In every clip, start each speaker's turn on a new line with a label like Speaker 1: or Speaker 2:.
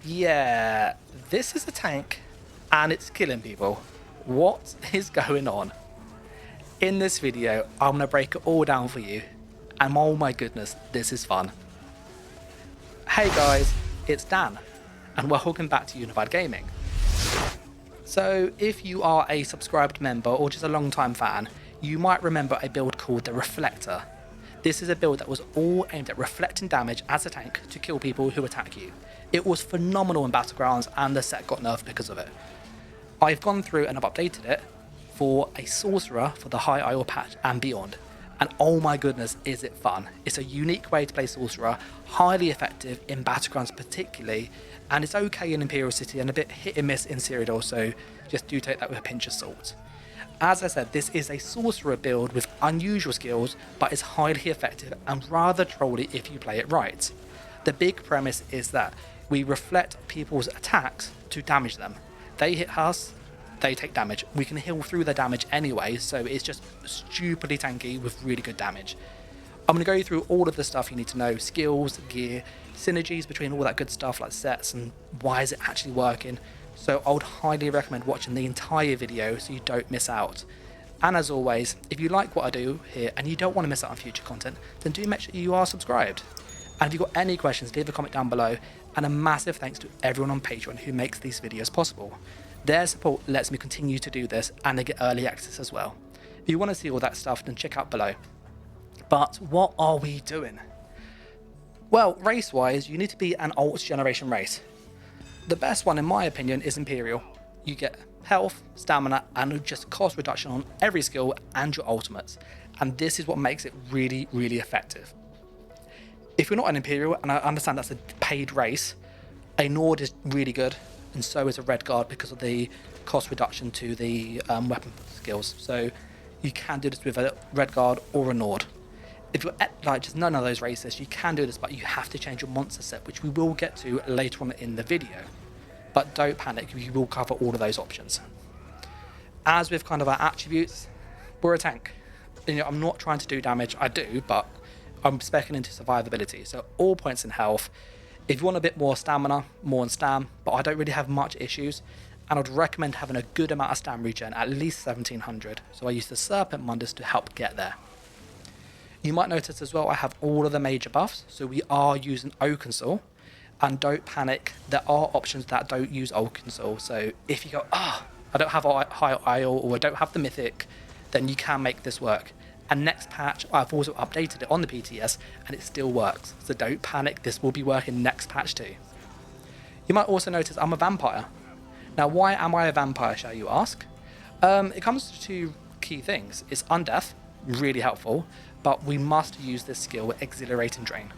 Speaker 1: Yeah, this is a tank and it's killing people. What is going on? In this video, I'm going to break it all down for you. And oh my goodness, this is fun. Hey guys, it's Dan and welcome back to Unified Gaming. So if you are a subscribed member or just a long time fan, you might remember a build called the Reflector. This is a build that was all aimed at reflecting damage as a tank to kill people who attack you. It was phenomenal in battlegrounds and the set got nerfed because of it. I've gone through and I've updated it for a sorcerer for the High Isle patch and beyond. And oh my goodness, is it fun. It's a unique way to play sorcerer, highly effective in battlegrounds particularly, and it's okay in Imperial City and a bit hit and miss in Cyrodiil, so just do take that with a pinch of salt. As I said, this is a sorcerer build with unusual skills, but is highly effective and rather trolly if you play it right. The big premise is that we reflect people's attacks to damage them. They hit us, they take damage. We can heal through the damage anyway, so it's just stupidly tanky with really good damage. I'm going to go through all of the stuff you need to know, skills, gear, synergies between all that good stuff like sets and why is it actually working. So I would highly recommend watching the entire video so you don't miss out. And as always, if you like what I do here and you don't want to miss out on future content, then do make sure you are subscribed. And if you've got any questions, leave a comment down below. And a massive thanks to everyone on Patreon who makes these videos possible. Their support lets me continue to do this and they get early access as well. If you want to see all that stuff, then check out below. But what are we doing? Well, race-wise, you need to be an alt generation race. The best one, in my opinion, is Imperial. You get health, stamina, and just cost reduction on every skill and your ultimates. And this is what makes it really, really effective. If you're not an Imperial, and I understand that's a paid race, a Nord is really good, and so is a Red Guard because of the cost reduction to the weapon skills. So you can do this with a Red Guard or a Nord. If you're at like just none of those races, you can do this, but you have to change your monster set, which we will get to later on in the video. But don't panic, we will cover all of those options. As with kind of our attributes, we're a tank. You know, I'm not trying to do damage, I do, but I'm speccing into survivability. So all points in health. If you want a bit more stamina, more on stam, but I don't really have much issues. And I'd recommend having a good amount of stam regen, at least 1700. So I use the Serpent Mundus to help get there. You might notice as well I have all of the major buffs, so we are using Oakensoul. And don't panic, there are options that don't use Oakensoul. So if you go, I don't have High Isle or I don't have the Mythic, then you can make this work. And next patch, I've also updated it on the PTS and it still works. So don't panic, this will be working next patch too. You might also notice I'm a vampire. Now why am I a vampire, shall you ask? It comes to two key things. It's undeath, really helpful, but we must use this skill, Exhilarating Drain.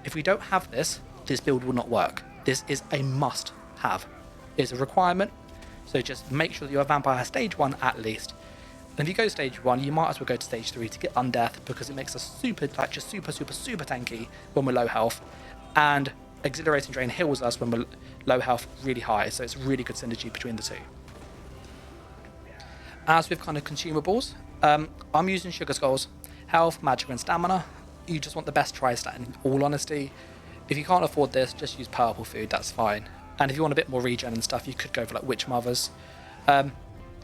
Speaker 1: If we don't have this, this build will not work. This is a must have. It's a requirement, so just make sure that you're a vampire stage 1 at least. And if you go stage 1, you might as well go to stage 3 to get undeath because it makes us super tanky when we're low health. And Exhilarating Drain heals us when we're low health really high, so it's really good synergy between the two. As with kind of consumables, I'm using Sugar Skulls, health, magic and stamina. You just want the best tri-stat in all honesty. If you can't afford this, just use purple food, that's fine. And if you want a bit more regen and stuff, you could go for like Witch Mothers.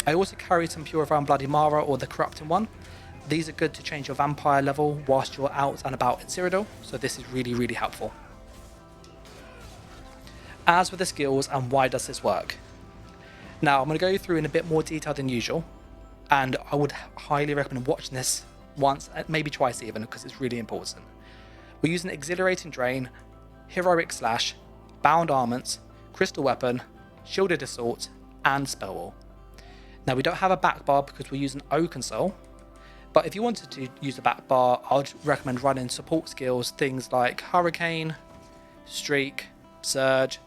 Speaker 1: I also carry some Purifying Bloody Mara or the Corrupting one. These are good to change your vampire level whilst you're out and about in Cyrodiil, so this is really, really helpful. As with the skills and why does this work? Now I'm going to go through in a bit more detail than usual, and I would highly recommend watching this once, maybe twice even, because it's really important. We're using Exhilarating Drain, Heroic Slash, Bound Armaments, Crystal Weapon, Shielded Assault, and Spell Wall. Now we don't have a back bar because we're using Oakensoul, but if you wanted to use a back bar, I'd recommend running support skills, things like Hurricane, Streak, Surge,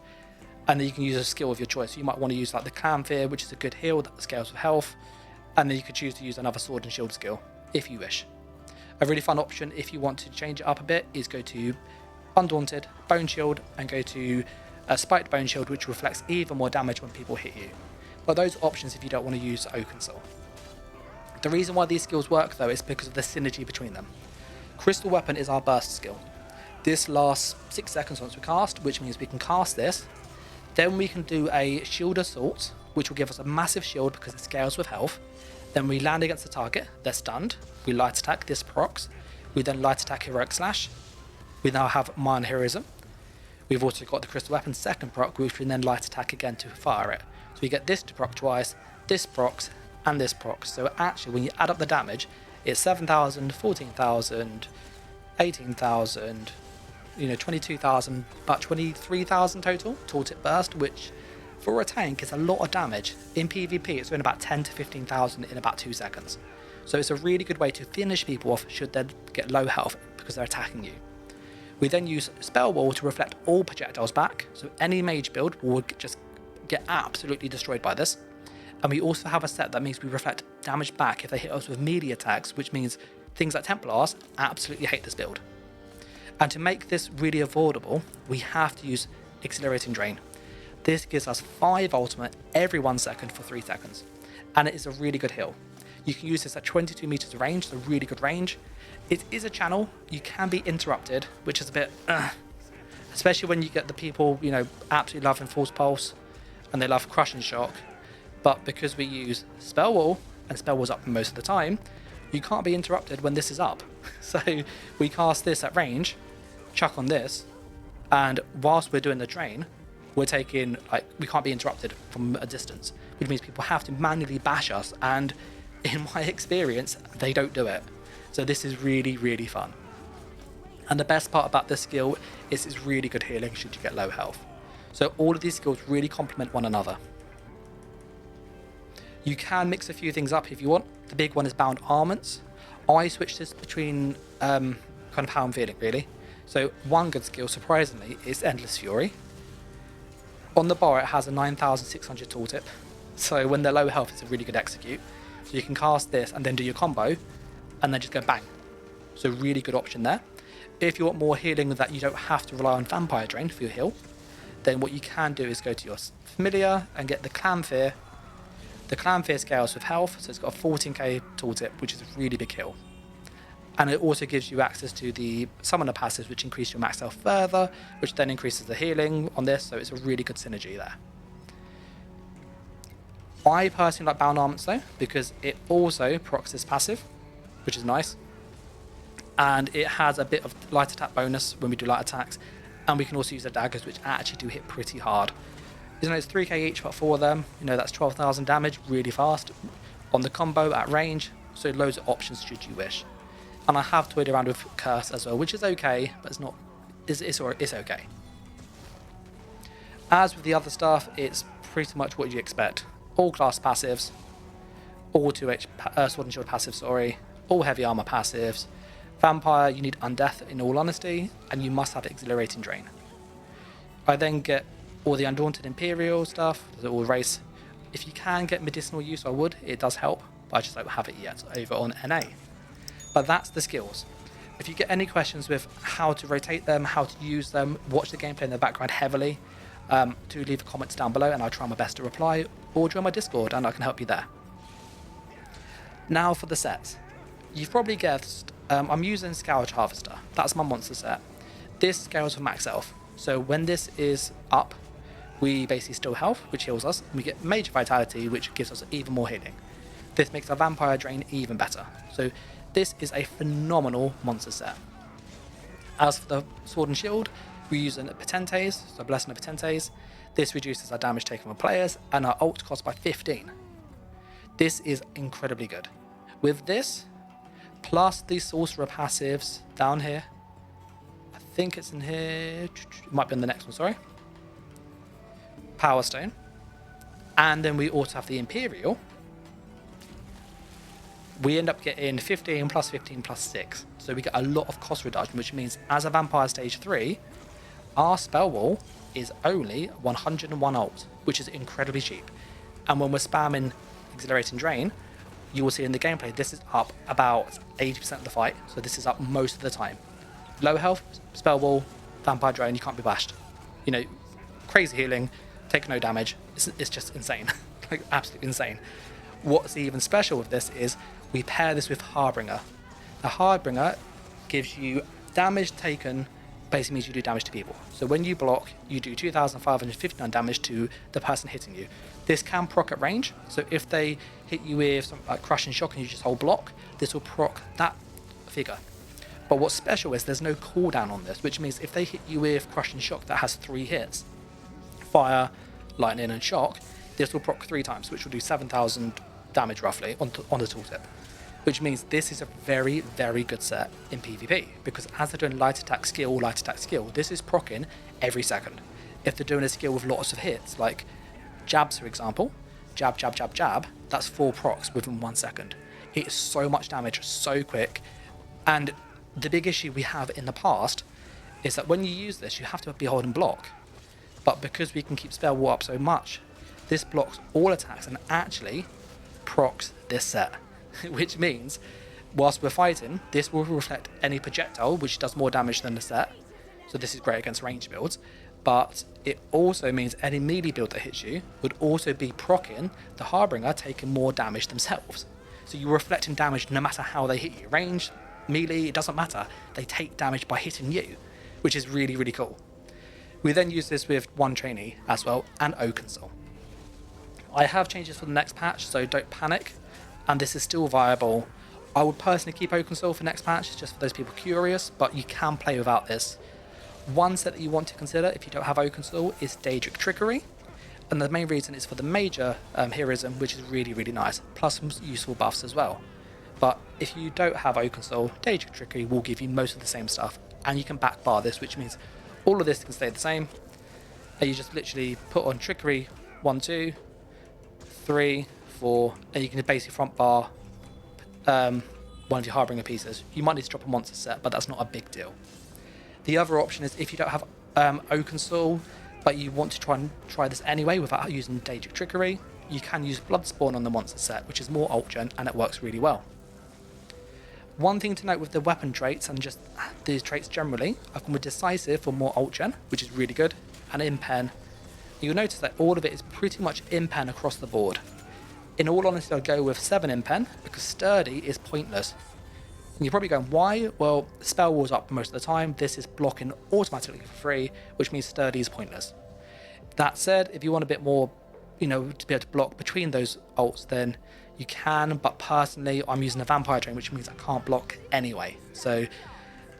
Speaker 1: and then you can use a skill of your choice. You might want to use like the Clanfear, which is a good heal that scales with health, and then you could choose to use another Sword and Shield skill, if you wish. A really fun option if you want to change it up a bit is go to Undaunted, Bone Shield, and go to Spiked Bone Shield, which reflects even more damage when people hit you. But those are options if you don't want to use Oakensoul. The reason why these skills work though is because of the synergy between them. Crystal Weapon is our burst skill. This lasts 6 seconds once we cast, which means we can cast this, Then we can do a shield assault, which will give us a massive shield because it scales with health. Then we land against the target, they're stunned. We light attack, this procs. We then light attack heroic slash. We now have minor heroism. We've also got the crystal weapon second proc, which we then light attack again to fire it. So we get this to proc twice, this procs, and this procs. So actually, when you add up the damage, it's 7,000, 14,000, 18,000, 22,000, about 23,000 total tooltip burst, which for a tank is a lot of damage. In PvP, it's been about 10 to 15,000 in about 2 seconds. So it's a really good way to finish people off should they get low health because they're attacking you. We then use Spell Wall to reflect all projectiles back, so any mage build will just get absolutely destroyed by this. And we also have a set that means we reflect damage back if they hit us with melee attacks, which means things like Templars absolutely hate this build. And to make this really avoidable, we have to use Accelerating Drain. This gives us 5 ultimate every 1 second for 3 seconds, and it is a really good heal. You can use this at 22 meters range, so really good range. It is a channel, you can be interrupted, which is a bit, especially when you get the people, absolutely loving False Pulse, and they love Crush and Shock. But because we use Spell Wall, and Spell Wall's up most of the time, you can't be interrupted when this is up. So we cast this at range, chuck on this, and whilst we're doing the drain, we're taking, we can't be interrupted from a distance, which means people have to manually bash us, and in my experience, they don't do it. So this is really, really fun. And the best part about this skill is it's really good healing should you get low health. So all of these skills really complement one another. You can mix a few things up if you want. The big one is Bound Armaments. I switched this between kind of how I'm feeling, really. So one good skill, surprisingly, is Endless Fury. On the bar, it has a 9,600 tooltip. So when they're low health, it's a really good execute. So you can cast this and then do your combo, and then just go bang. So really good option there. If you want more healing that you don't have to rely on Vampire Drain for your heal, then what you can do is go to your Familiar and get the Clanfear. The Clanfear scales with health, so it's got a 14k tooltip, which is a really big heal. And it also gives you access to the Summoner passives, which increase your max health further, which then increases the healing on this, so it's a really good synergy there. I personally like Bound Armaments though, because it also procs this passive, which is nice. And it has a bit of light attack bonus when we do light attacks, and we can also use the daggers, which actually do hit pretty hard. It's 3k each, but 4 of them, that's 12,000 damage really fast on the combo at range, so loads of options should you wish. And I have toyed around with Curse as well, which is okay, but it's okay. As with the other stuff, it's pretty much what you expect. All class passives, all 2H Sword and Shield passives, all heavy armor passives. Vampire, you need Undeath in all honesty, and you must have Exhilarating Drain. I then get all the Undaunted Imperial stuff, all race. If you can get medicinal use, I would, it does help, but I just don't have it yet over on NA. But that's the skills. If you get any questions with how to rotate them, how to use them, watch the gameplay in the background heavily, do leave comments down below and I'll try my best to reply, or join my Discord and I can help you there. Now for the sets. You've probably guessed, I'm using Scourge Harvester. That's my monster set. This scales for max health. So when this is up, we basically steal health, which heals us, and we get Major Vitality, which gives us even more healing. This makes our Vampire Drain even better. So this is a phenomenal monster set. As for the Sword and Shield, we're using Potentes, so Blessing of Potentes. This reduces our damage taken from players and our ult cost by 15. This is incredibly good. With this, plus the Sorcerer passives down here, I think it's in here, it might be in the next one, sorry. Power Stone. And then we also have the Imperial. We end up getting 15 plus 15 plus 6. So we get a lot of cost reduction, which means as a Vampire Stage 3, our spell wall is only 101 ult, which is incredibly cheap. And when we're spamming Exhilarating Drain, you will see in the gameplay, this is up about 80% of the fight. So this is up most of the time. Low health, spell wall, Vampire Drain, you can't be bashed. Crazy healing, take no damage. It's just insane. Like absolutely insane. What's even special with this is we pair this with Harbinger. The Harbinger gives you damage taken basically means you do damage to people. So when you block, you do 2,559 damage to the person hitting you. This can proc at range, so if they hit you with something like crush and shock and you just hold block, this will proc that figure. But what's special is there's no cooldown on this, which means if they hit you with crush and shock that has 3 hits, fire, lightning and shock, this will proc 3 times, which will do 7,000 damage roughly on the tooltip. Which means this is a very, very good set in PvP, because as they're doing light attack skill, this is proccing every second. If they're doing a skill with lots of hits, like jabs for example, jab, jab, jab, jab, that's 4 procs within 1 second. It's so much damage, so quick. And the big issue we have in the past is that when you use this, you have to be holding block. But because we can keep spell wall up so much, this blocks all attacks and actually procs this set. Which means, whilst we're fighting, this will reflect any projectile, which does more damage than the set. So this is great against range builds. But it also means any melee build that hits you would also be proccing the Harbinger, taking more damage themselves. So you're reflecting damage no matter how they hit you. Range, melee, it doesn't matter. They take damage by hitting you, which is really, really cool. We then use this with one trainee as well, and Oakensol. I have changes for the next patch, so don't panic. And this is still viable. I would personally keep Oakensol for next patch, just for those people curious, but you can play without this. One set that you want to consider if you don't have Oakensol is Daedric Trickery, and the main reason is for the major heroism, which is really, really nice, plus some useful buffs as well. But if you don't have Oakensol, Daedric Trickery will give you most of the same stuff, and you can backbar this, which means all of this can stay the same, and you just literally put on Trickery 1, 2, 3, 4, and you can basically front bar one of your Harbinger pieces. You might need to drop a monster set, but that's not a big deal. The other option is if you don't have Oakensol, but you want to try this anyway without using Daedric Trickery, you can use Bloodspawn on the monster set, which is more alt-gen, and it works really well. One thing to note with the weapon traits, and just these traits generally, I've gone with Decisive for more alt-gen, which is really good, and Impen. You'll notice that all of it is pretty much Impen across the board. In all honesty, I'd go with 7 Impen, because Sturdy is pointless. And you're probably going, why? Well, spell wall's up most of the time. This is blocking automatically for free, which means Sturdy is pointless. That said, if you want a bit more, to be able to block between those ults, then you can, but personally, I'm using a Vampire Train, which means I can't block anyway. So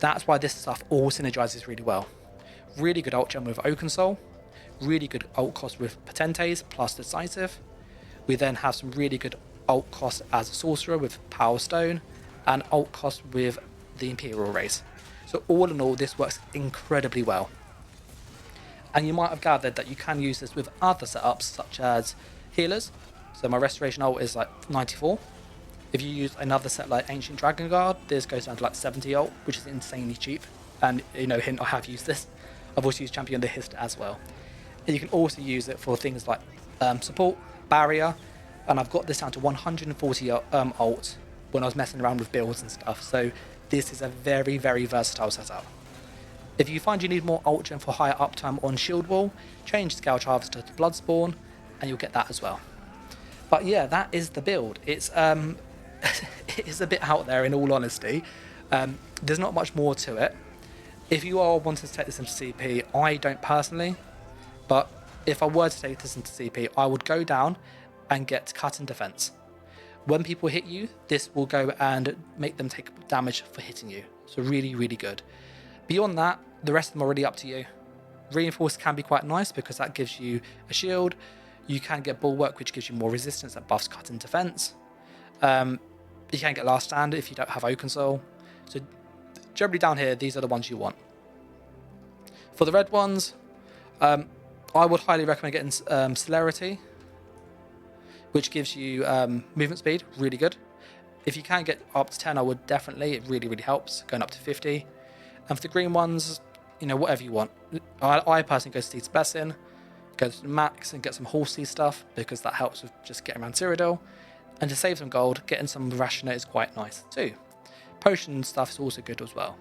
Speaker 1: that's why this stuff all synergizes really well. Really good ult gen with Oakensol, really good ult cost with Potentes plus Decisive. We then have some really good ult cost as a sorcerer with Power Stone, and ult cost with the Imperial race. So all in all, this works incredibly well. And you might have gathered that you can use this with other setups, such as healers. So my Restoration ult is like 94. If you use another set like Ancient Dragon Guard, this goes down to like 70 ult, which is insanely cheap. And hint, I have used this. I've also used Champion of the Hist as well. And you can also use it for things like support, barrier, and I've got this down to 140 ult when I was messing around with builds and stuff. So this is a very, very versatile setup. If you find you need more ult gen for higher uptime on Shield Wall, change Scourge Harvester to Bloodspawn, and you'll get that as well. But yeah, that is the build. It's it is a bit out there, in all honesty. There's not much more to it. If you are wanting to take this into CP, I don't personally, but if I were to take this into CP, I would go down and get Cut and Defense. When people hit you, this will go and make them take damage for hitting you. So really, really good. Beyond that, the rest of them are really up to you. Reinforced can be quite nice because that gives you a shield. You can get Bulwark, which gives you more resistance that buffs Cut and Defense. You can get Last Stand if you don't have Oakensol. So generally down here, these are the ones you want. For the red ones, I would highly recommend getting Celerity, which gives you movement speed, really good. If you can get up to 10, I would definitely, it really, really helps, going up to 50. And for the green ones, whatever you want. I personally go to Steed's Blessing, go to Max and get some horsey stuff, because that helps with just getting around Cyrodiil. And to save some gold, getting some Rationer is quite nice too. Potion stuff is also good as well.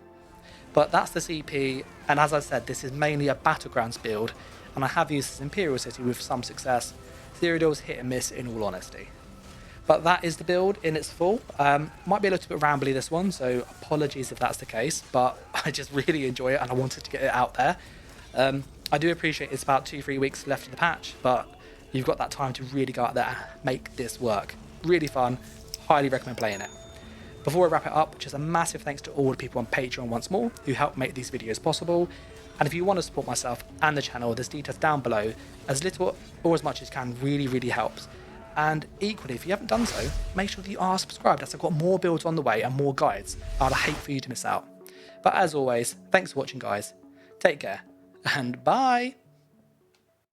Speaker 1: But that's the CP, and as I said, this is mainly a battlegrounds build, and I have used this Imperial City with some success. Cyrodiil's hit and miss, in all honesty. But that is the build in its full. Might be a little bit rambly this one, so apologies if that's the case, but I just really enjoy it and I wanted to get it out there. I do appreciate it's about 2-3 weeks left of the patch, but you've got that time to really go out there and make this work. Really fun, highly recommend playing it. Before I wrap it up, just a massive thanks to all the people on Patreon once more who help make these videos possible. And if you want to support myself and the channel, there's details down below. As little or as much as can really helps. And equally, if you haven't done so, make sure that you are subscribed, as I've got more builds on the way and more guides. I'd hate for you to miss out. But as always, thanks for watching, guys. Take care, and bye!